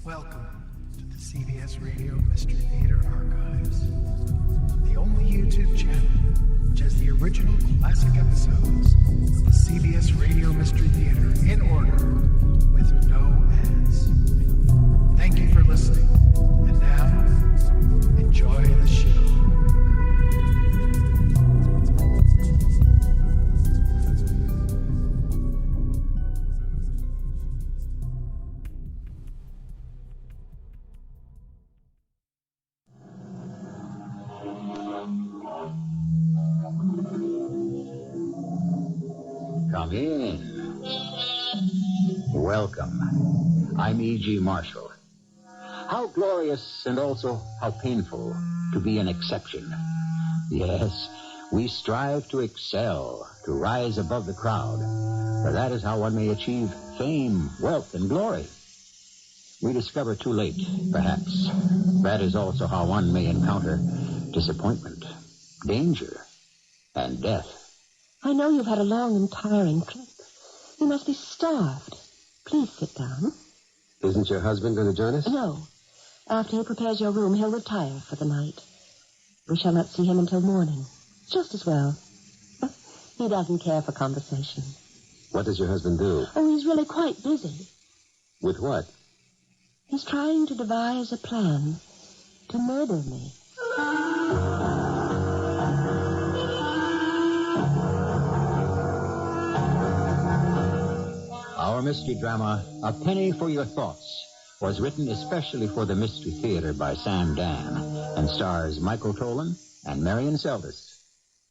Welcome to the CBS Radio Mystery Theater Archives, the only YouTube channel which has the original classic episodes of the CBS Radio Mystery Theater in order with no ads. Thank you for listening, and now, enjoy the show. Come in. Welcome. I'm E.G. Marshall. How glorious and also how painful to be an exception. Yes, we strive to excel, to rise above the crowd, for that is how one may achieve fame, wealth, and glory. We discover too late, perhaps. That is also how one may encounter disappointment, danger, and death. I know you've had a long and tiring trip. You must be starved. Please sit down. Isn't your husband going to join us? No. After he prepares your room, he'll retire for the night. We shall not see him until morning. Just as well. He doesn't care for conversation. What does your husband do? Oh, he's really quite busy. With what? He's trying to devise a plan to murder me. Our mystery drama, A Penny for Your Thoughts, was written especially for the Mystery Theater by Dann and stars Michael Tolan and Marian Seldes.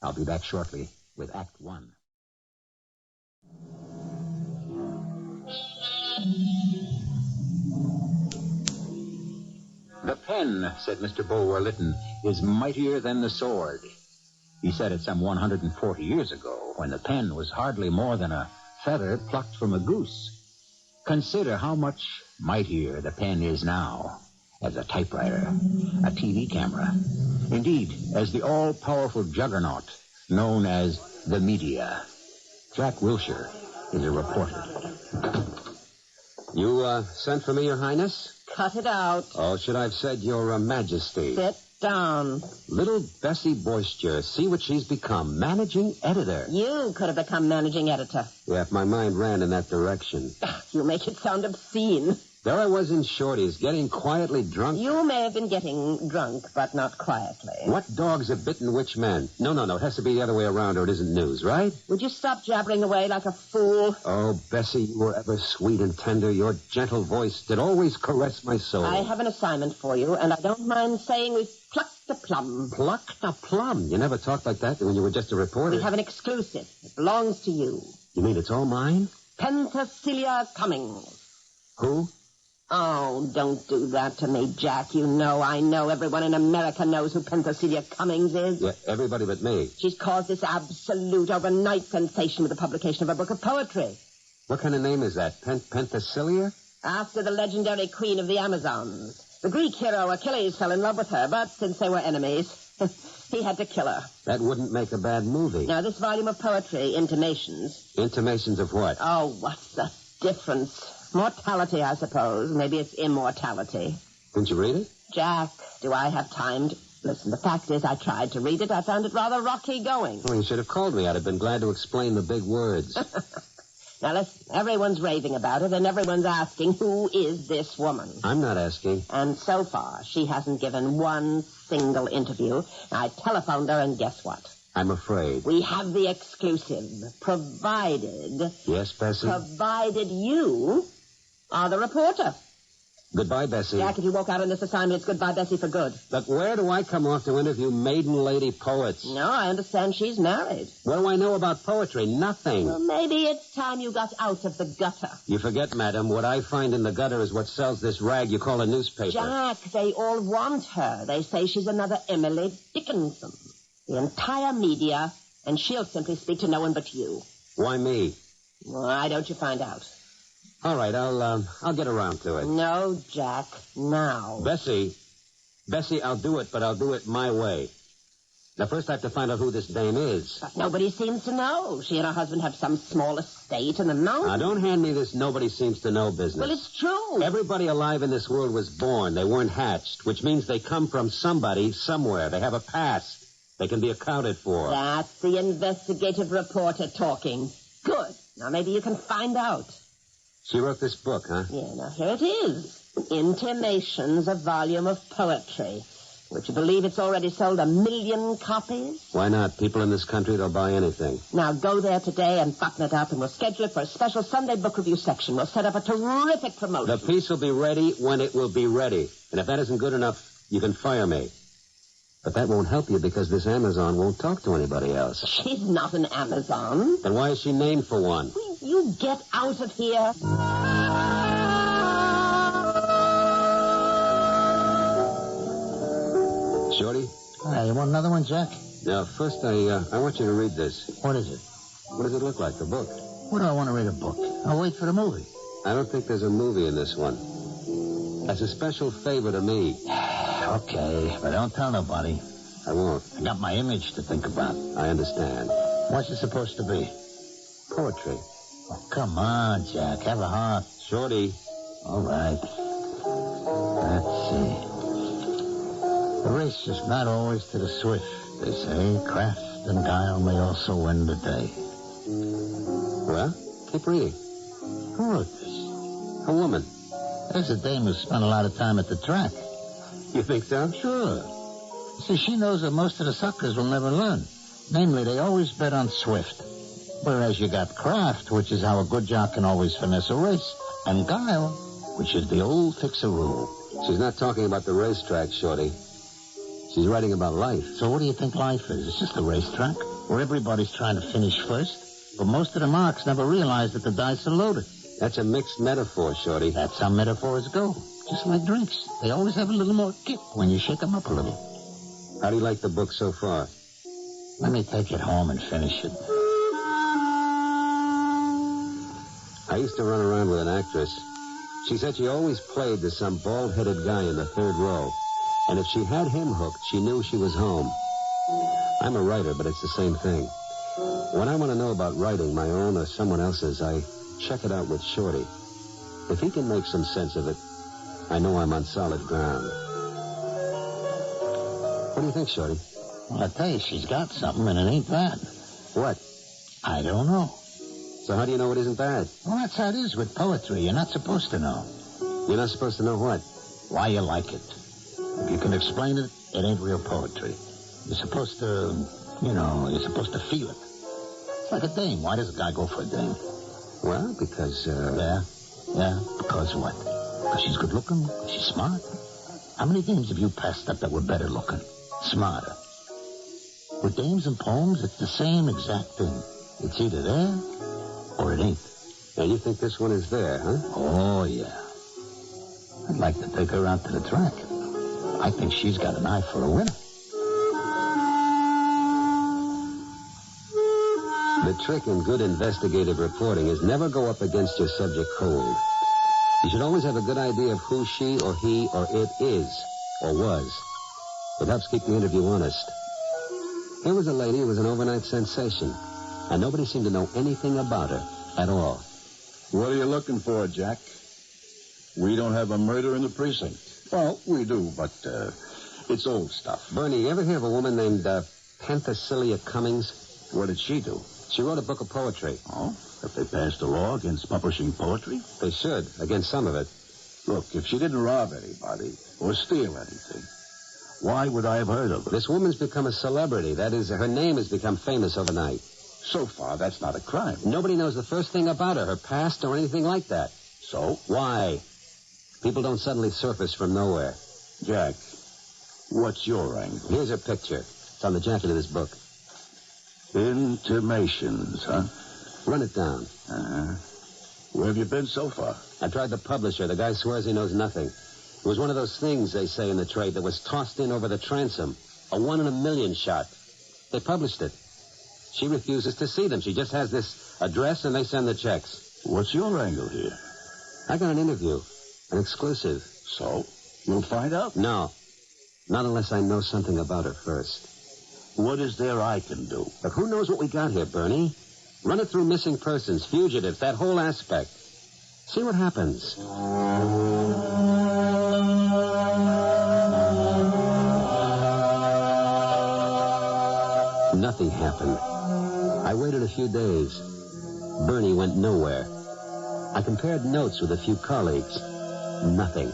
I'll be back shortly with Act One. The pen, said Mr. Bulwer Lytton, is mightier than the sword. He said it some 140 years ago, when the pen was hardly more than a feather plucked from a goose. Consider how much mightier the pen is now as a typewriter, a TV camera, indeed, as the all-powerful juggernaut known as the media. Jack Wilshire is a reporter. You, sent for me, Your Highness? Cut it out. Oh, should I have said Your Majesty? Sit down. Little Bessie Boister, see what she's become. Managing editor. You could have become managing editor. Yeah, if my mind ran in that direction. You make it sound obscene. There I was in Shorty's, getting quietly drunk. You may have been getting drunk, but not quietly. What dogs have bitten which men? No. It has to be the other way around or it isn't news, right? Would you stop jabbering away like a fool? Oh, Bessie, you were ever sweet and tender. Your gentle voice did always caress my soul. I have an assignment for you, and I don't mind saying we've plucked a plum. Plucked a plum? You never talked like that when you were just a reporter. We have an exclusive. It belongs to you. You mean it's all mine? Penthesilea Cummings. Who? Oh, don't do that to me, Jack. You know, I know everyone in America knows who Penthesilea Cummings is. Yeah, everybody but me. She's caused this absolute overnight sensation with the publication of a book of poetry. What kind of name is that? Penthesilea? After the legendary queen of the Amazons. The Greek hero Achilles fell in love with her, but since they were enemies, he had to kill her. That wouldn't make a bad movie. Now, this volume of poetry, Intimations. Intimations of what? Oh, what's the difference? Mortality, I suppose. Maybe it's immortality. Didn't you read it? Jack, do I have time to... Listen, the fact is I tried to read it. I found it rather rocky going. Oh, you should have called me. I'd have been glad to explain the big words. Now, listen, everyone's raving about it, and everyone's asking, who is this woman? I'm not asking. And so far, she hasn't given one single interview. I telephoned her, and guess what? I'm afraid. We have the exclusive, provided... Yes, Bessie? Provided you are the reporter. Goodbye, Bessie. Jack, if you walk out on this assignment, it's goodbye, Bessie, for good. Look, where do I come off to interview maiden lady poets? No, I understand she's married. What do I know about poetry? Nothing. Well, maybe it's time you got out of the gutter. You forget, madam, what I find in the gutter is what sells this rag you call a newspaper. Jack, they all want her. They say she's another Emily Dickinson. The entire media, and she'll simply speak to no one but you. Why me? Why don't you find out? All right, I'll get around to it. No, Jack, now. Bessie, I'll do it, but I'll do it my way. Now, first I have to find out who this dame is. But nobody seems to know. She and her husband have some small estate. state in the mountains. Now, don't hand me this nobody seems to know business. Well, it's true. Everybody alive in this world was born. They weren't hatched, which means they come from somebody, somewhere. They have a past. They can be accounted for. That's the investigative reporter talking. Good. Now, maybe you can find out. She wrote this book, huh? Yeah, now, here it is. Intimations, a volume of poetry. Would you believe it's already sold 1 million copies? Why not? People in this country, they'll buy anything. Now, go there today and button it up, and we'll schedule it for a special Sunday book review section. We'll set up a terrific promotion. The piece will be ready when it will be ready. And if that isn't good enough, you can fire me. But that won't help you because this Amazon won't talk to anybody else. She's not an Amazon. Then why is she named for one? Will you get out of here? Shorty? Hey, you want another one, Jack? Now, first, I want you to read this. What is it? What does it look like, the book? What do I want to read a book? I'll wait for the movie. I don't think there's a movie in this one. That's a special favor to me. Okay, but don't tell nobody. I won't. I got my image to think about. I understand. What's it supposed to be? Poetry. Oh, come on, Jack. Have a heart. Shorty. All right. Let's see. The race is not always to the swift, they say. Craft and guile may also win the day. Well, keep reading. Who wrote this? A woman. There's a dame who spent a lot of time at the track. You think so? Sure. See, she knows that most of the suckers will never learn. Namely, they always bet on swift. Whereas you got craft, which is how a good jock can always finesse a race, and guile, which is the old fix-a-rule. She's not talking about the racetrack, Shorty. She's writing about life. So what do you think life is? It's just a racetrack where everybody's trying to finish first, but most of the marks never realize that the dice are loaded. That's a mixed metaphor, Shorty. That's how metaphors go. Just like drinks. They always have a little more kick when you shake them up a little. How do you like the book so far? Let me take it home and finish it. I used to run around with an actress. She said she always played to some bald-headed guy in the third row. And if she had him hooked, she knew she was home. I'm a writer, but it's the same thing. When I want to know about writing, my own or someone else's, I check it out with Shorty. If he can make some sense of it, I know I'm on solid ground. What do you think, Shorty? Well, I tell you, she's got something, and it ain't bad. What? I don't know. So how do you know it isn't bad? Well, that's how it is with poetry. You're not supposed to know. You're not supposed to know what? Why you like it. If you can explain it, it ain't real poetry. You're supposed to, you're supposed to feel it. It's like a dame. Why does a guy go for a dame? Well, because, Yeah, because what? Because she's good looking? Because she's smart? How many dames have you passed up that were better looking? Smarter? With dames and poems, it's the same exact thing. It's either there or it ain't. And you think this one is there, huh? Oh, yeah. I'd like to take her out to the track. I think she's got an eye for a winner. The trick in good investigative reporting is never go up against your subject cold. You should always have a good idea of who she or he or it is or was. It helps keep the interview honest. Here was a lady who was an overnight sensation, and nobody seemed to know anything about her at all. What are you looking for, Jack? We don't have a murder in the precinct. Well, we do, but it's old stuff. Bernie, you ever hear of a woman named Penthesilea Cummings? What did she do? She wrote a book of poetry. Oh? Have they passed a law against publishing poetry? They should, against some of it. Look, if she didn't rob anybody or steal anything, why would I have heard of her? This woman's become a celebrity. That is, her name has become famous overnight. So far, that's not a crime. Nobody knows the first thing about her past or anything like that. So? Why? People don't suddenly surface from nowhere. Jack, what's your angle? Here's her picture. It's on the jacket of this book. Intimations, huh? Run it down. Where have you been so far? I tried the publisher. The guy swears he knows nothing. It was one of those things, they say in the trade, that was tossed in over the transom. A 1 in a million shot. They published it. She refuses to see them. She just has this address, and they send the checks. What's your angle here? I got an interview. An exclusive. So? You'll find out? No. Not unless I know something about her first. What is there I can do? But who knows what we got here, Bernie? Run it through missing persons, fugitives, that whole aspect. See what happens. Nothing happened. I waited a few days. Bernie went nowhere. I compared notes with a few colleagues. Nothing.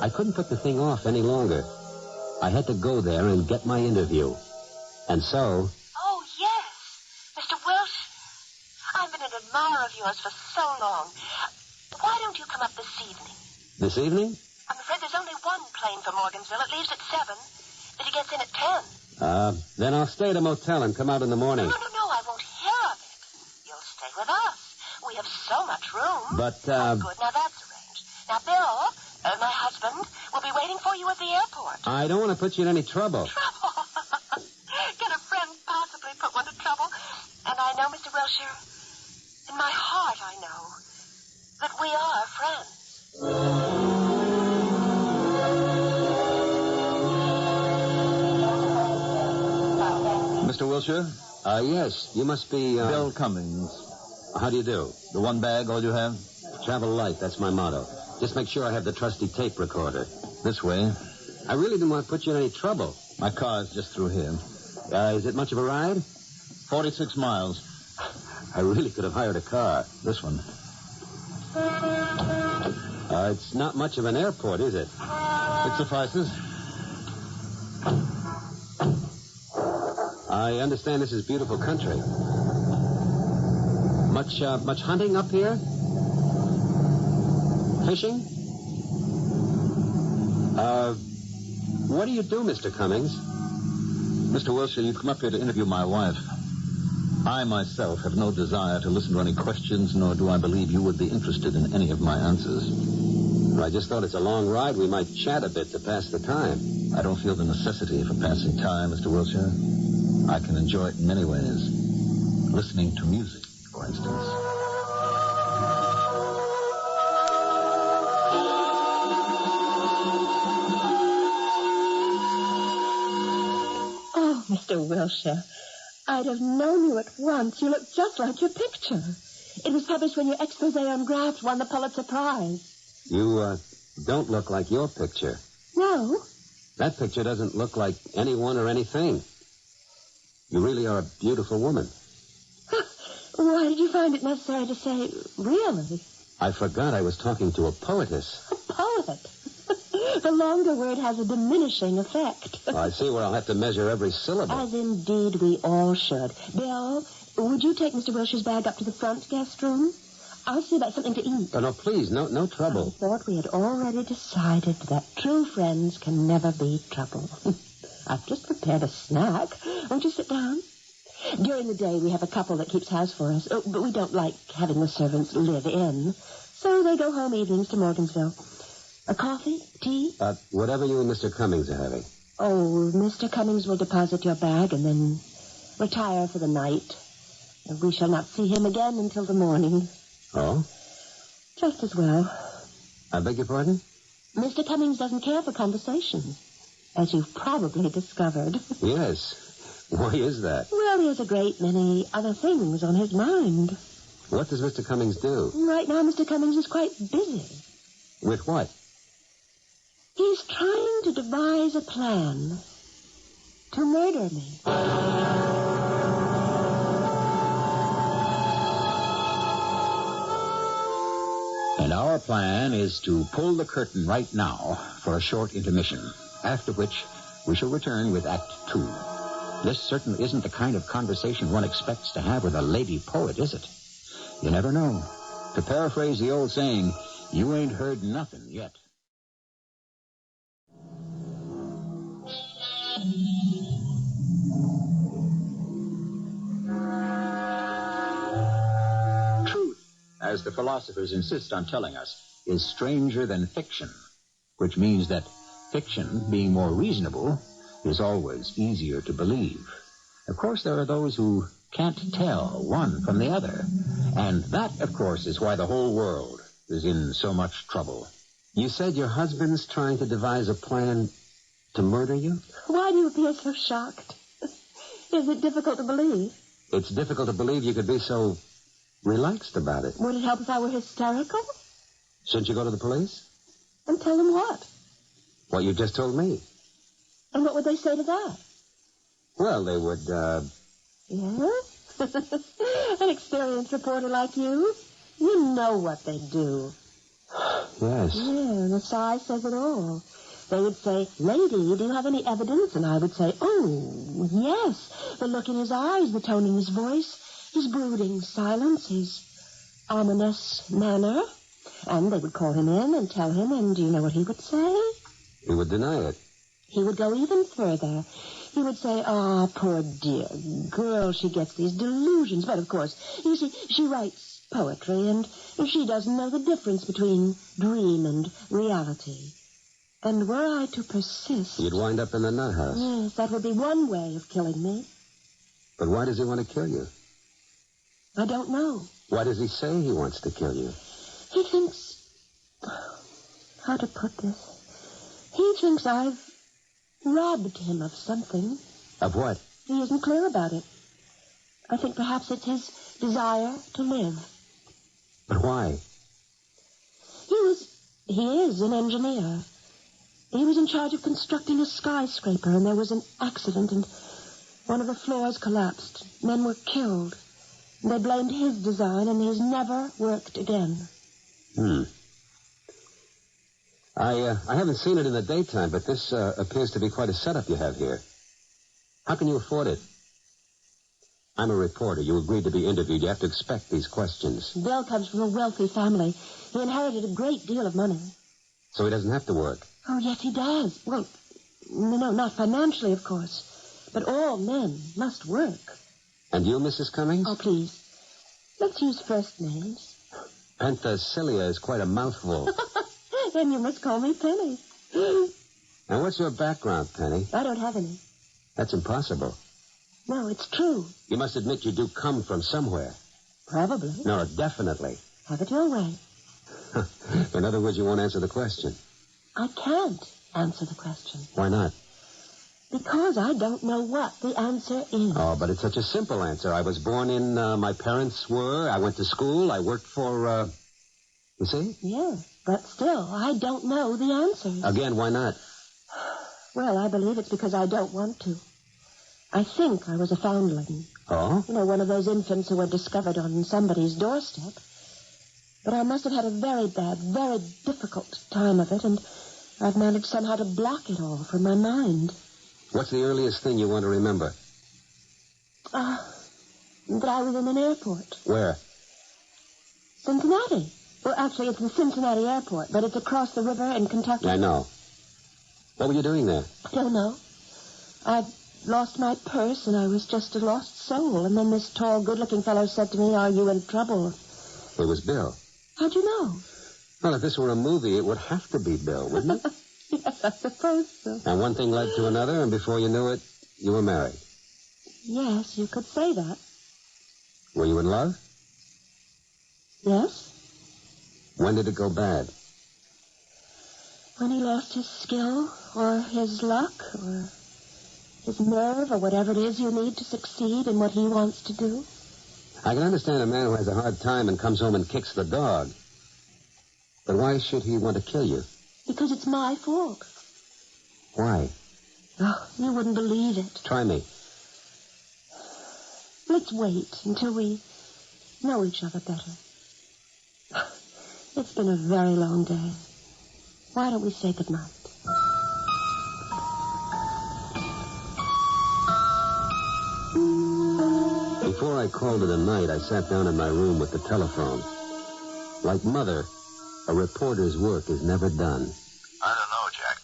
I couldn't put the thing off any longer. I had to go there and get my interview. And so... Oh, yes. Mr. Welsh, I've been an admirer of yours for so long. Why don't you come up this evening? This evening? I'm afraid there's only one plane for Morgansville. It leaves at 7, but he gets in at 10. Then I'll stay at a motel and come out in the morning. No, I won't hear of it. You'll stay with us. We have so much room. But, Oh, good. Now that's arranged. Now, Bill, my husband, will be waiting for you at the airport. I don't want to put you in any trouble. Trouble? Can a friend possibly put one to trouble? And I know, Mr. Wilshire, in my heart I know that we are friends. Mr. Wilshire? Yes, you must be, Bill Cummings. How do you do? The one bag, all you have? Travel light, that's my motto. Just make sure I have the trusty tape recorder. This way. I really didn't want to put you in any trouble. My car's just through here. Is it much of a ride? 46 miles. I really could have hired a car. This one. It's not much of an airport, is it? It suffices. I understand this is beautiful country. Much hunting up here? Fishing? What do you do, Mr. Cummings? Mr. Wilshire, you've come up here to interview my wife. I, myself, have no desire to listen to any questions, nor do I believe you would be interested in any of my answers. Well, I just thought it's a long ride. We might chat a bit to pass the time. I don't feel the necessity for passing time, Mr. Wilshire. I can enjoy it in many ways. Listening to music, for instance. Oh, Mr. Wilshire, I'd have known you at once. You look just like your picture. It was published when your expose on graft won the Pulitzer Prize. You, don't look like your picture. No? That picture doesn't look like anyone or anything. You really are a beautiful woman. Why did you find it necessary to say, really? I forgot I was talking to a poetess. A poet. The longer word has a diminishing effect. I see where I'll have to measure every syllable. As indeed we all should. Bill, would you take Mr. Wilshire's bag up to the front guest room? I'll see about something to eat. Oh, no, please, no trouble. I thought we had already decided that true friends can never be trouble. I've just prepared a snack. Won't you sit down? During the day, we have a couple that keeps house for us, but we don't like having the servants live in. So they go home evenings to Morgansville. A coffee? Tea? Whatever you and Mr. Cummings are having. Oh, Mr. Cummings will deposit your bag and then retire for the night. We shall not see him again until the morning. Oh? Just as well. I beg your pardon? Mr. Cummings doesn't care for conversation, as you've probably discovered. Yes. Why is that? Well, he has a great many other things on his mind. What does Mr. Cummings do? Right now, Mr. Cummings is quite busy. With what? He's trying to devise a plan to murder me. And our plan is to pull the curtain right now for a short intermission, after which we shall return with Act 2. This certainly isn't the kind of conversation one expects to have with a lady poet, is it? You never know. To paraphrase the old saying, you ain't heard nothing yet. Truth, as the philosophers insist on telling us, is stranger than fiction, which means that fiction, being more reasonable, is always easier to believe. Of course, there are those who can't tell one from the other, and that, of course, is why the whole world is in so much trouble. You said your husband's trying to devise a plan to murder you? Why do you appear so shocked? Is it difficult to believe? It's difficult to believe you could be so relaxed about it. Would it help if I were hysterical? Shouldn't you go to the police? And tell them what? What you just told me. And what would they say to that? Well, they would, Yes? An experienced reporter like you? You know what they do. Yes. Yeah, the sigh says it all. They would say, "Lady, do you have any evidence?" And I would say, "Oh, yes." The look in his eyes, the tone in his voice, his brooding silence, his ominous manner. And they would call him in and tell him, and do you know what he would say? He would deny it. He would go even further. He would say, "Ah, poor dear girl, she gets these delusions." But, of course, you see, she writes poetry, and she doesn't know the difference between dream and reality. And were I to persist... You'd wind up in the nut house. Yes, that would be one way of killing me. But why does he want to kill you? I don't know. Why does he say he wants to kill you? He thinks... How to put this? He thinks I've robbed him of something. Of what? He isn't clear about it. I think perhaps it's his desire to live. But why? He is an engineer. He was in charge of constructing a skyscraper, and there was an accident, and one of the floors collapsed. Men were killed. They blamed his design, and he's never worked again. I haven't seen it in the daytime, but this appears to be quite a setup you have here. How can you afford it? I'm a reporter. You agreed to be interviewed. You have to expect these questions. Bill comes from a wealthy family. He inherited a great deal of money. So he doesn't have to work. Oh, yes, he does. Well, no, not financially, of course. But all men must work. And you, Mrs. Cummings? Oh, please. Let's use first names. Penthesilea is quite a mouthful. Then you must call me Penny. Now, what's your background, Penny? I don't have any. That's impossible. No, it's true. You must admit you do come from somewhere. Probably. No, definitely. Have it your way. In other words, you won't answer the question. I can't answer the question. Why not? Because I don't know what the answer is. Oh, but it's such a simple answer. I was born in, my parents were, I went to school, I worked for, you see? Yeah, but still, I don't know the answers. Again, why not? Well, I believe it's because I don't want to. I think I was a foundling. Oh? You know, one of those infants who were discovered on somebody's doorstep. But I must have had a very bad, very difficult time of it, and I've managed somehow to block it all from my mind. What's the earliest thing you want to remember? That I was in an airport. Where? Cincinnati. Well, actually, it's the Cincinnati airport, but it's across the river in Kentucky. I know. What were you doing there? Don't know. I'd lost my purse, and I was just a lost soul. And then this tall, good-looking fellow said to me, "Are you in trouble?" It was Bill. How'd you know? Well, if this were a movie, it would have to be Bill, wouldn't it? Yes, I suppose so. And one thing led to another, and before you knew it, you were married. Yes, you could say that. Were you in love? Yes? When did it go bad? When he lost his skill, or his luck, or his nerve, or whatever it is you need to succeed in what he wants to do. I can understand a man who has a hard time and comes home and kicks the dog. But why should he want to kill you? Because it's my fault. Why? Oh, you wouldn't believe it. Try me. Let's wait until we know each other better. It's been a very long day. Why don't we say goodnight? Before I called it a night, I sat down in my room with the telephone. Like Mother, a reporter's work is never done. I don't know, Jack.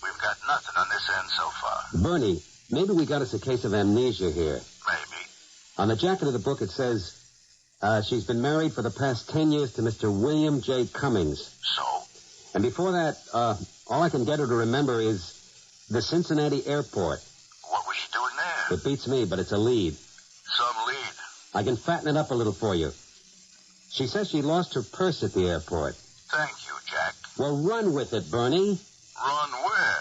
We've got nothing on this end so far. Bernie, maybe we got us a case of amnesia here. Maybe. On the jacket of the book, it says, she's been married for the past 10 years to Mr. William J. Cummings. So? And before that, all I can get her to remember is the Cincinnati airport. What was she doing there? It beats me, but it's a lead. Some lead. I can fatten it up a little for you. She says she lost her purse at the airport. Thank you, Jack. Well, run with it, Bernie. Run where?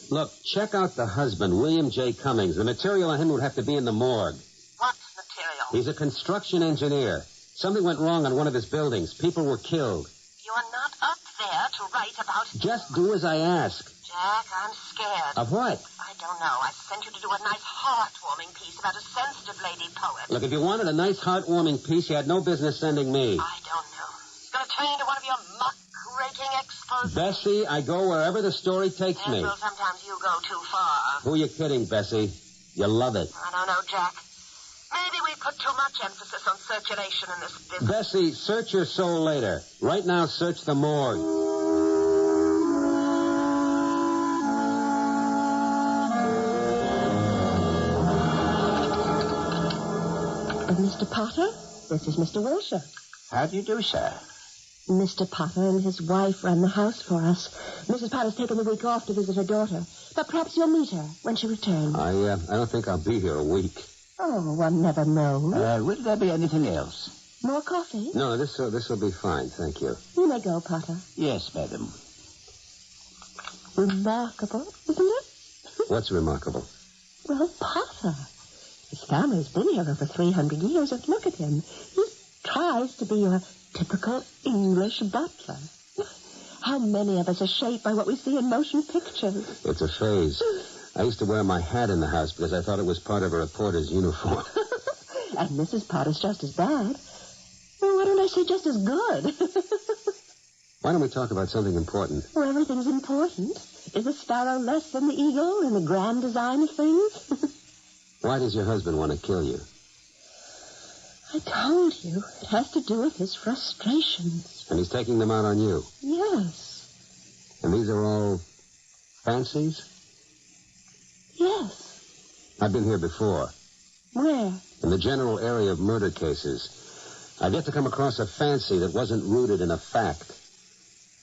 Look, check out the husband, William J. Cummings. The material on him would have to be in the morgue. What material? He's a construction engineer. Something went wrong on one of his buildings. People were killed. You are not up there to write about... Just do as I ask. Jack, I'm scared. Of what? I don't know. I sent you to do a nice heartwarming piece about a sensitive lady poet. Look, if you wanted a nice, heartwarming piece, you had no business sending me. I don't know. It's going to turn into one of your muck-raking exposes. Bessie, I go wherever the story takes me. Well, sometimes you go too far. Who are you kidding, Bessie? You love it. I don't know, Jack. Maybe we put too much emphasis on circulation in this business. Bessie, search your soul later. Right now, search the morgue. Mr. Potter, this is Mr. Wilshire. How do you do, sir? Mr. Potter and his wife run the house for us. Mrs. Potter's taken the week off to visit her daughter. But perhaps you'll meet her when she returns. I don't think I'll be here a week. Oh, one never knows. Will there be anything else? More coffee? No, this will be fine, thank you. You may go, Potter. Yes, madam. Remarkable, isn't it? What's remarkable? Well, Potter. His family's been here over 300 years, and look at him. He tries to be your typical English butler. How many of us are shaped by what we see in motion pictures? It's a phase. I used to wear my hat in the house because I thought it was part of a reporter's uniform. And Mrs. Potter's just as bad. Well, why don't I say just as good? Why don't we talk about something important? Well, everything's important. Is the sparrow less than the eagle in the grand design of things? Why does your husband want to kill you? I told you. It has to do with his frustrations. And he's taking them out on you? Yes. And these are all fancies? Yes. I've been here before. Where? In the general area of murder cases. I've yet to come across a fancy that wasn't rooted in a fact.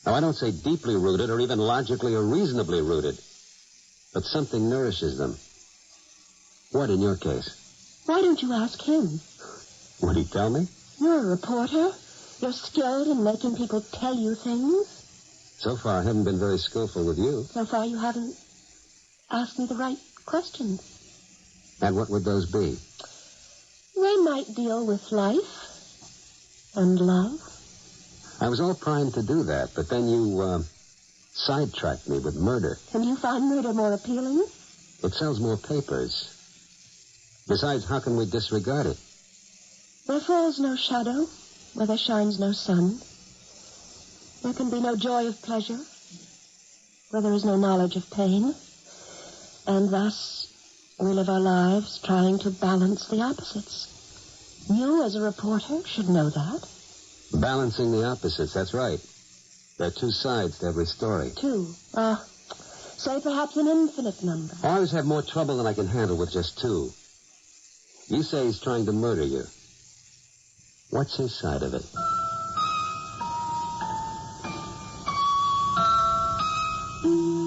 Now, I don't say deeply rooted or even logically or reasonably rooted. But something nourishes them. What in your case? Why don't you ask him? Would he tell me? You're a reporter. You're skilled in making people tell you things. So far, I haven't been very skillful with you. So far, you haven't asked me the right questions. And what would those be? They might deal with life and love. I was all primed to do that, but then you, sidetracked me with murder. And you find murder more appealing? It sells more papers. Besides, how can we disregard it? There falls no shadow where there shines no sun. There can be no joy of pleasure where there is no knowledge of pain. And thus, we live our lives trying to balance the opposites. You, as a reporter, should know that. Balancing the opposites, that's right. There are two sides to every story. Two. Say perhaps an infinite number. I always have more trouble than I can handle with just two. You say he's trying to murder you. What's his side of it?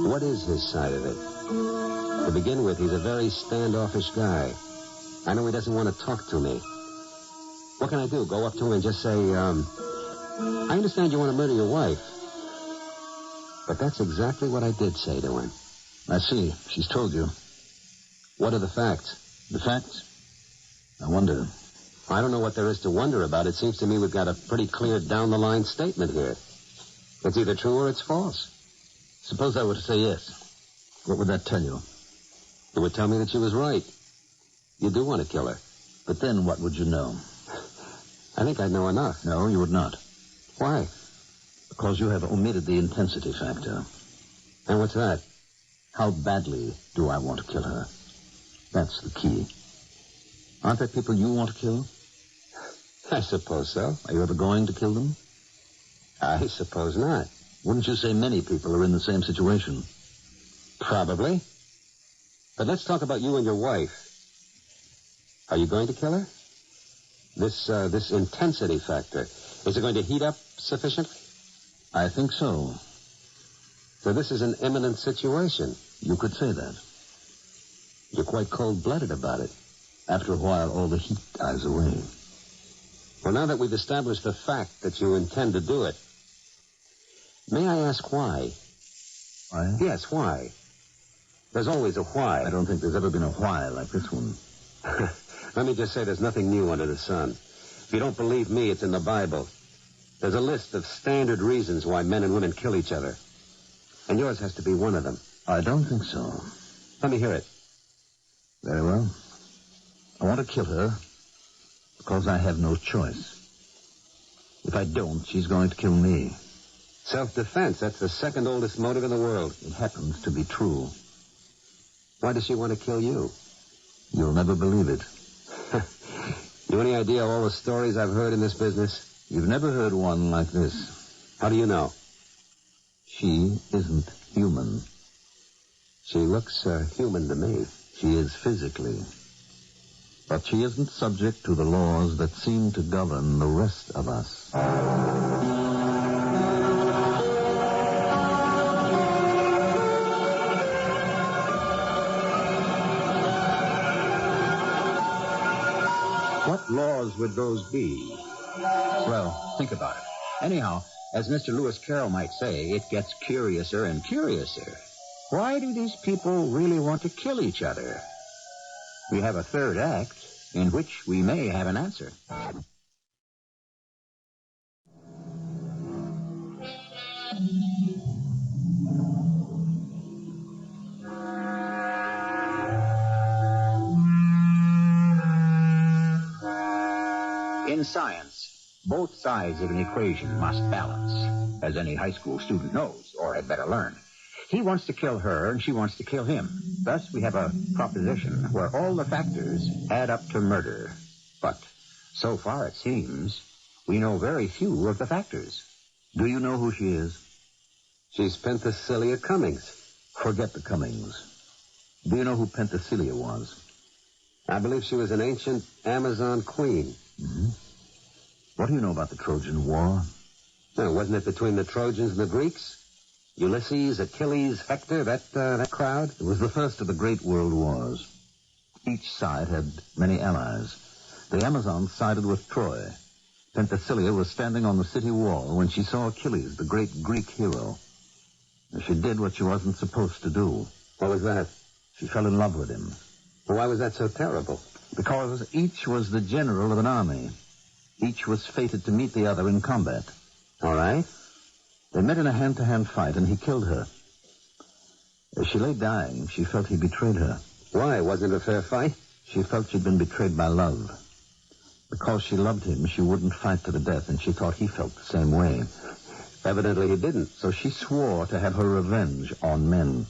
What is his side of it? To begin with, he's a very standoffish guy. I know he doesn't want to talk to me. What can I do? Go up to him and just say, I understand you want to murder your wife. But that's exactly what I did say to him. I see. She's told you. What are the facts? The facts? I wonder. I don't know what there is to wonder about. It seems to me we've got a pretty clear down-the-line statement here. It's either true or it's false. Suppose I were to say yes. What would that tell you? It would tell me that she was right. You do want to kill her. But then what would you know? I think I'd know enough. No, you would not. Why? Because you have omitted the intensity factor. And what's that? How badly do I want to kill her? That's the key. Aren't there people you want to kill? I suppose so. Are you ever going to kill them? I suppose not. Wouldn't you say many people are in the same situation? Probably. But let's talk about you and your wife. Are you going to kill her? This intensity factor, is it going to heat up sufficiently? I think so. So this is an imminent situation. You could say that. You're quite cold-blooded about it. After a while, all the heat dies away. Well, now that we've established the fact that you intend to do it, may I ask why? Why? Yes, why? There's always a why. I don't think there's ever been a why like this one. Let me just say there's nothing new under the sun. If you don't believe me, it's in the Bible. There's a list of standard reasons why men and women kill each other. And yours has to be one of them. I don't think so. Let me hear it. Very well. I want to kill her because I have no choice. If I don't, she's going to kill me. Self-defense, that's the second oldest motive in the world. It happens to be true. Why does she want to kill you? You'll never believe it. You any idea all the stories I've heard in this business? You've never heard one like this. How do you know? She isn't human. She looks human to me. She is physically. But she isn't subject to the laws that seem to govern the rest of us. What laws would those be? Well, think about it. Anyhow, as Mr. Lewis Carroll might say, it gets curiouser and curiouser. Why do these people really want to kill each other? We have a third act in which we may have an answer. In science, both sides of an equation must balance, as any high school student knows, or had better learn. He wants to kill her, and she wants to kill him. Thus, we have a proposition where all the factors add up to murder. But, so far it seems, we know very few of the factors. Do you know who she is? She's Penthesilea Cummings. Forget the Cummings. Do you know who Penthesilea was? I believe she was an ancient Amazon queen. Mm-hmm. What do you know about the Trojan War? No, wasn't it between the Trojans and the Greeks? Ulysses, Achilles, Hector, that crowd? It was the first of the great world wars. Each side had many allies. The Amazons sided with Troy. Penthesilea was standing on the city wall when she saw Achilles, the great Greek hero. And she did what she wasn't supposed to do. What was that? She fell in love with him. Well, why was that so terrible? Because each was the general of an army. Each was fated to meet the other in combat. All right. They met in a hand-to-hand fight, and he killed her. As she lay dying, she felt he betrayed her. Why? Wasn't it a fair fight? She felt she'd been betrayed by love. Because she loved him, she wouldn't fight to the death, and she thought he felt the same way. Evidently he didn't. So she swore to have her revenge on men.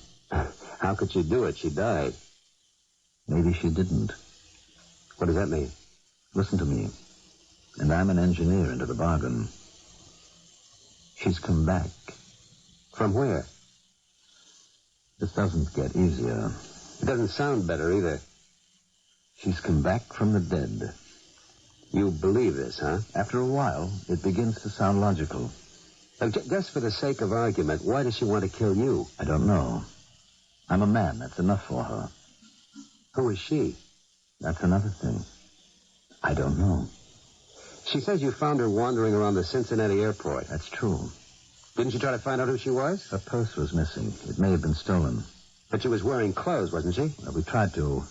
How could she do it? She died. Maybe she didn't. What does that mean? Listen to me. And I'm an engineer into the bargain. She's come back. From where? This doesn't get easier. It doesn't sound better either. She's come back from the dead. You believe this, huh? After a while, it begins to sound logical. Just for the sake of argument, why does she want to kill you? I don't know. I'm a man. That's enough for her. Who is she? That's another thing. I don't know. She says you found her wandering around the Cincinnati airport. That's true. Didn't you try to find out who she was? Her purse was missing. It may have been stolen. But she was wearing clothes, wasn't she? Well, we tried to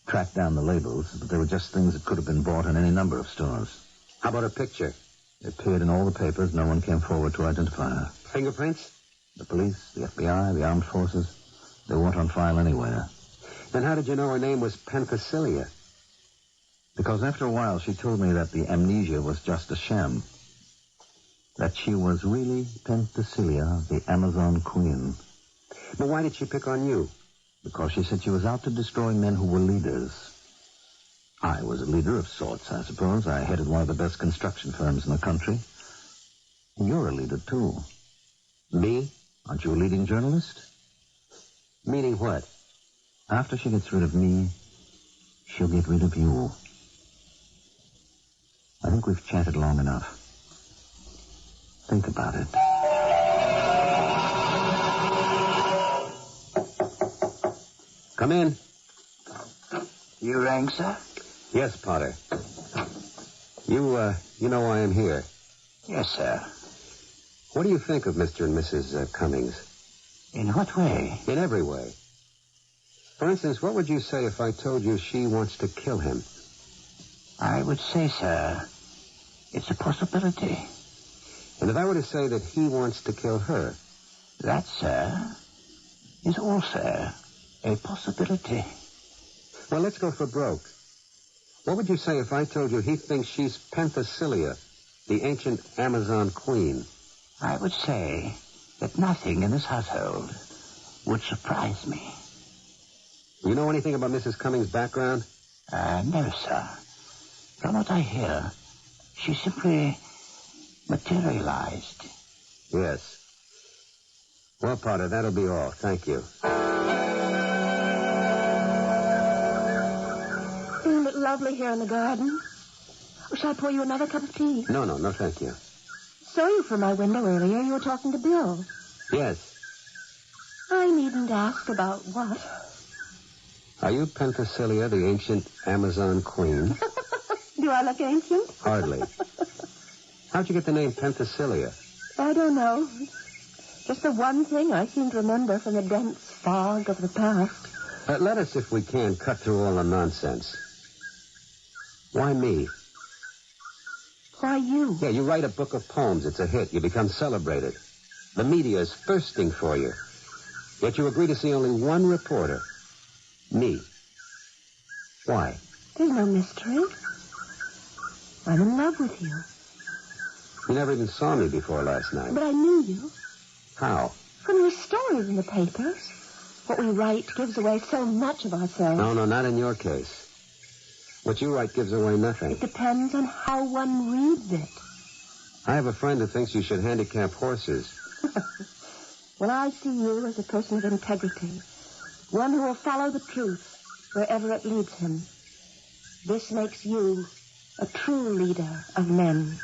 track down the labels, but they were just things that could have been bought in any number of stores. How about her picture? It appeared in all the papers. No one came forward to identify her. Fingerprints? The police, the FBI, the armed forces, they weren't on file anywhere. Then how did you know her name was Penthesilea? Because after a while, she told me that the amnesia was just a sham. That she was really Penthesilea, the Amazon queen. But why did she pick on you? Because she said she was out to destroy men who were leaders. I was a leader of sorts, I suppose. I headed one of the best construction firms in the country. And you're a leader, too. Me? Aren't you a leading journalist? Meaning what? After she gets rid of me, she'll get rid of you. I think we've chatted long enough. Think about it. Come in. You rang, sir? Yes, Potter. You know why I'm here. Yes, sir. What do you think of Mr. and Mrs. Cummings? In what way? In every way. For instance, what would you say if I told you she wants to kill him? I would say, sir, it's a possibility. And if I were to say that he wants to kill her? That, sir, is also a possibility. Well, let's go for broke. What would you say if I told you he thinks she's Penthesilea, the ancient Amazon queen? I would say that nothing in this household would surprise me. You know anything about Mrs. Cummings' background? No, sir. From what I hear, she simply materialized. Yes. Well, Potter, that'll be all. Thank you. Isn't it lovely here in the garden? Shall I pour you another cup of tea? No, thank you. Saw you from my window earlier. You were talking to Bill. Yes. I needn't ask about what. Are you Penthesilea, the ancient Amazon queen? Do I look ancient? Hardly. How'd you get the name Penthesilea? I don't know. Just the one thing I seem to remember from the dense fog of the past. Let us, if we can, cut through all the nonsense. Why me? Why you? Yeah, you write a book of poems. It's a hit. You become celebrated. The media is thirsting for you. Yet you agree to see only one reporter. Me. Why? There's no mystery. I'm in love with you. You never even saw me before last night. But I knew you. How? From your stories in the papers. What we write gives away so much of ourselves. No, not in your case. What you write gives away nothing. It depends on how one reads it. I have a friend who thinks you should handicap horses. Well, I see you as a person of integrity. One who will follow the truth wherever it leads him. This makes you a true leader of men.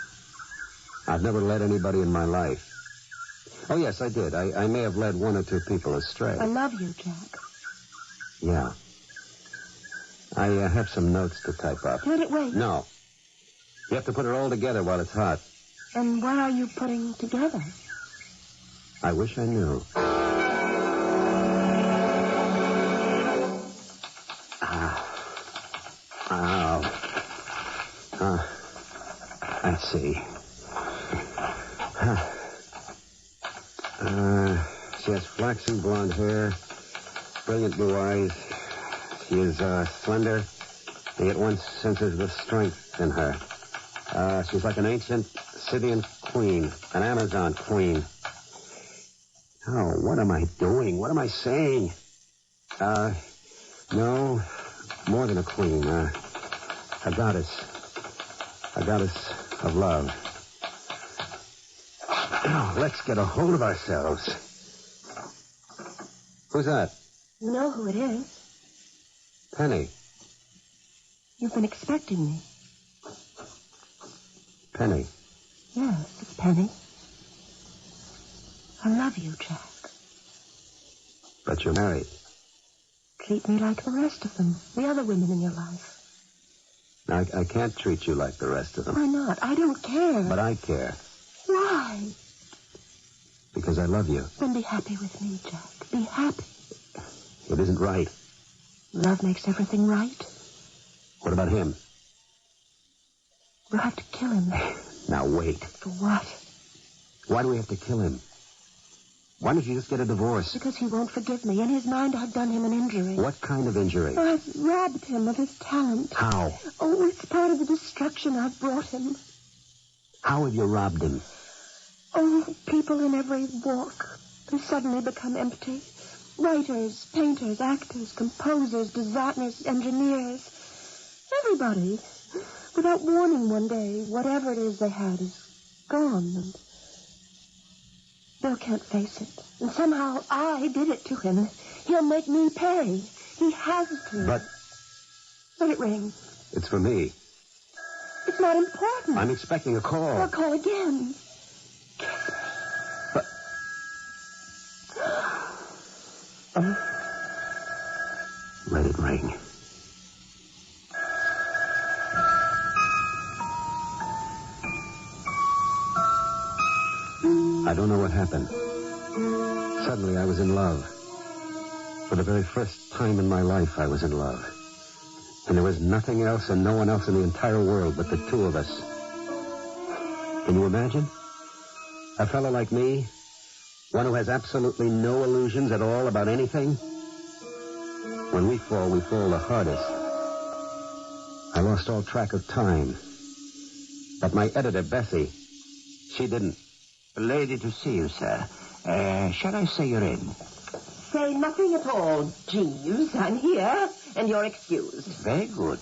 I've never led anybody in my life. Oh, yes, I did. I may have led one or two people astray. I love you, Jack. Yeah. I have some notes to type up. Can't it wait? No. You have to put it all together while it's hot. And what are you putting together? I wish I knew. Let's see. She has flaxen blonde hair, brilliant blue eyes. She is slender, and yet one senses the strength in her. She's like an ancient Scythian queen, an Amazon queen. Oh, what am I doing? What am I saying? No, more than a queen. A goddess. A goddess of love. Now, let's get a hold of ourselves. Who's that? You know who it is. Penny. You've been expecting me. Penny. Yes, it's Penny. I love you, Jack. But you're married. Treat me like the rest of them, the other women in your life. Now, I can't treat you like the rest of them. Why not? I don't care. But I care. Why? Because I love you. Then be happy with me, Jack. Be happy. It isn't right. Love makes everything right. What about him? We'll have to kill him. Now, wait. For what? Why do we have to kill him? Why don't you just get a divorce? Because he won't forgive me. In his mind, I've done him an injury. What kind of injury? I've robbed him of his talent. How? Oh, it's part of the destruction I've brought him. How have you robbed him? Oh, people in every walk. They suddenly become empty. Writers, painters, actors, composers, designers, engineers. Everybody. Without warning one day, whatever it is they had is gone. And Bill can't face it. And somehow I did it to him. He'll make me pay. He has to. But Let it ring. it's for me. It's not important. I'm expecting a call. I'll call again. But... Let it ring. I don't know what happened. Suddenly I was in love. For the very first time in my life, I was in love. And there was nothing else and no one else in the entire world but the two of us. Can you imagine? A fellow like me, one who has absolutely no illusions at all about anything. When we fall the hardest. I lost all track of time. But my editor, Bessie, she didn't. A lady to see you, sir. Shall I say you're in? Say nothing at all, Jeeves. I'm here, and you're excused. Very good.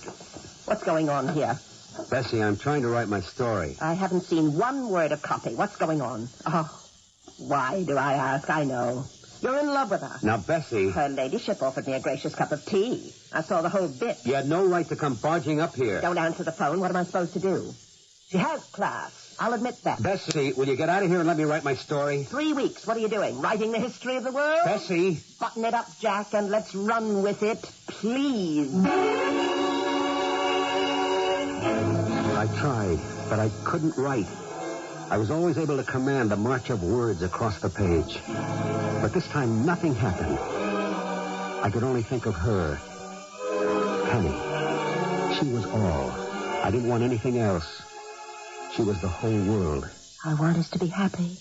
What's going on here? Bessie, I'm trying to write my story. I haven't seen one word of copy. What's going on? Oh, why do I ask? I know. You're in love with her. Now, Bessie... Her ladyship offered me a gracious cup of tea. I saw the whole bit. You had no right to come barging up here. Don't answer the phone. What am I supposed to do? She has class. I'll admit that. Bessie, will you get out of here and let me write my story? 3 weeks. What are you doing? Writing the history of the world? Bessie! Button it up, Jack, and let's run with it, please. I tried, but I couldn't write. I was always able to command the march of words across the page. But this time, nothing happened. I could only think of her. Penny. She was all. I didn't want anything else. She was the whole world. I want us to be happy.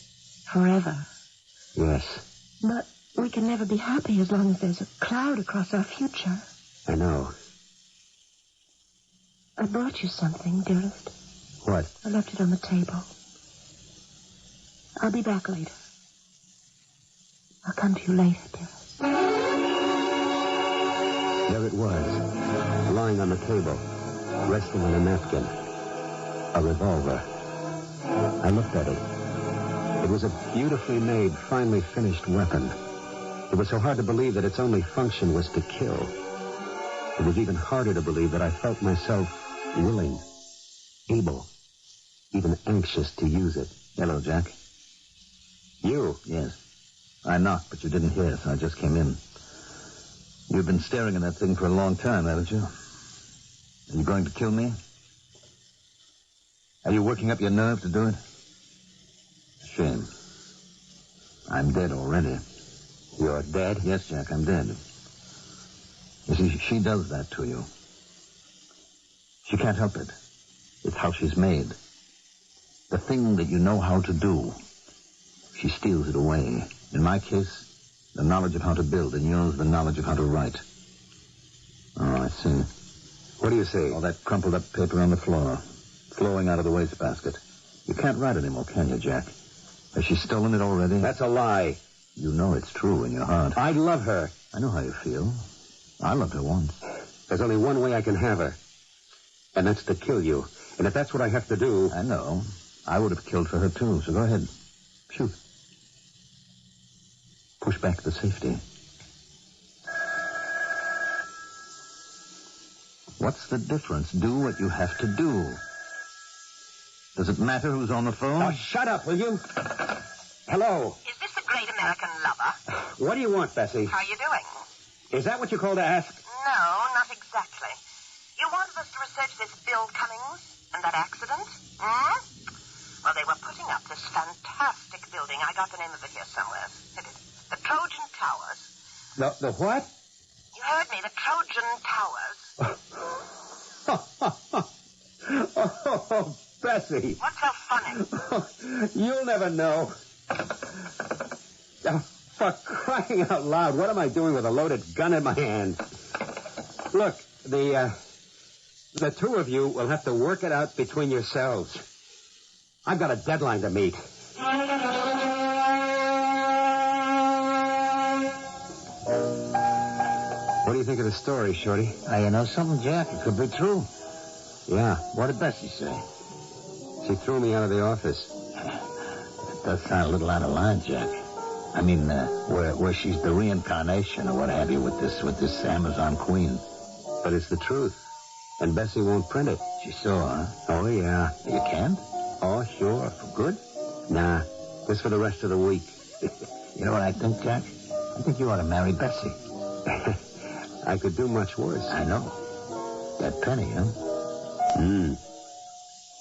Forever. Yes. But we can never be happy as long as there's a cloud across our future. I know. I brought you something, dearest. What? I left it on the table. I'll be back later. I'll come to you later, dearest. There it was, lying on the table, resting on a napkin. A revolver. I looked at it. It was a beautifully made, finely finished weapon. It was so hard to believe that its only function was to kill. It was even harder to believe that I felt myself willing, able, even anxious to use it. Hello, Jack. You? Yes. I knocked, but you didn't hear, so I just came in. You've been staring at that thing for a long time, haven't you? Are you going to kill me? Are you working up your nerve to do it? Shame. I'm dead already. You're dead? Yes, Jack, I'm dead. You see, she does that to you. She can't help it. It's how she's made. The thing that you know how to do, she steals it away. In my case, the knowledge of how to build. In yours, the knowledge of how to write. Oh, I see. What do you see? All that crumpled up paper on the floor, flowing out of the wastebasket. You can't write anymore, can you, Jack? Has she stolen it already? That's a lie. You know it's true in your heart. I love her. I know how you feel. I loved her once. There's only one way I can have her. And that's to kill you. And if that's what I have to do... I know. I would have killed for her, too, so go ahead. Shoot. Push back the safety. What's the difference? Do what you have to do. Does it matter who's on the phone? Now, shut up, will you? Hello. Is this the great American lover? What do you want, Bessie? How are you doing? Is that what you called to ask? No, not exactly. You wanted us to research this Bill Cummings and that accident? Hmm? Well, they were putting up this fantastic building. I got the name of it here somewhere. It is the Trojan Towers. The what? You heard me, the Trojan Towers. Oh, Bessie. What's so funny? You'll never know. For crying out loud, what am I doing with a loaded gun in my hand? Look, the two of you will have to work it out between yourselves. I've got a deadline to meet. What do you think of the story, Shorty? You know something, Jack? It could be true. Yeah. What did Bessie say? She threw me out of the office. It does sound a little out of line, Jack. I mean, where she's the reincarnation or what have you with this Amazon queen. But it's the truth. And Bessie won't print it. She saw, huh? Oh, yeah. You can't? Oh, sure. For good? Nah. Just for the rest of the week. You know what I think, Jack? I think you ought to marry Bessie. I could do much worse. I know. That Penny, huh?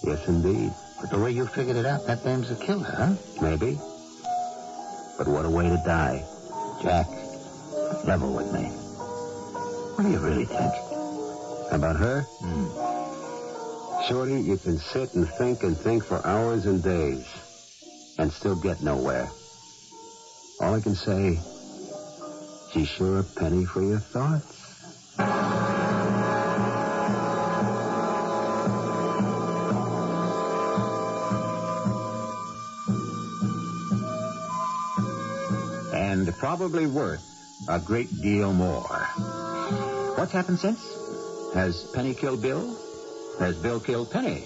Yes, indeed. But the way you figured it out, that dame's a killer, huh? Maybe. But what a way to die. Jack, Level with me. What do you really think? About her? Shorty, you can sit and think for hours and days and still get nowhere. All I can say, she's sure a penny for your thoughts. And probably worth a great deal more. What's happened since? Has Penny killed Bill? Has Bill killed Penny?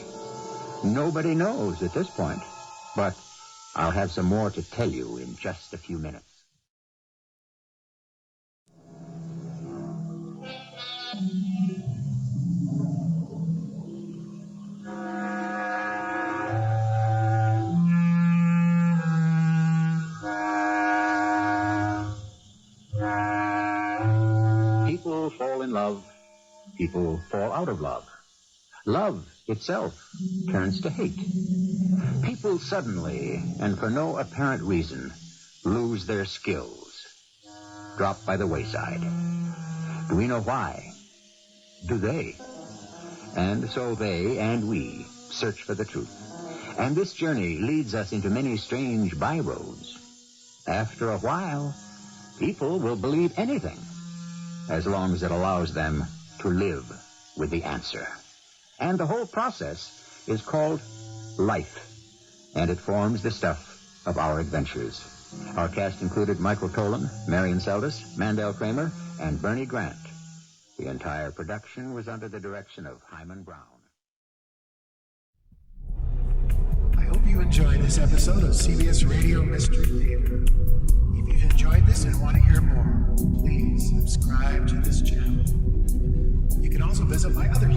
Nobody knows at this point. But I'll have some more to tell you in just a few minutes. People fall in love. People fall out of love. Love itself turns to hate. People suddenly, and for no apparent reason, lose their skills, drop by the wayside. Do we know why? Do they? And so they and we search for the truth. And this journey leads us into many strange byroads. After a while, people will believe anything, as long as it allows them to live with the answer. And the whole process is called life, and it forms the stuff of our adventures. Our cast included Michael Tolan, Marian Seldes, Mandel Kramer, and Bernie Grant. The entire production was under the direction of Hyman Brown. I hope you enjoyed this episode of CBS Radio Mystery Theater. If you've enjoyed this and want to hear more, please subscribe to this channel. You can also visit my other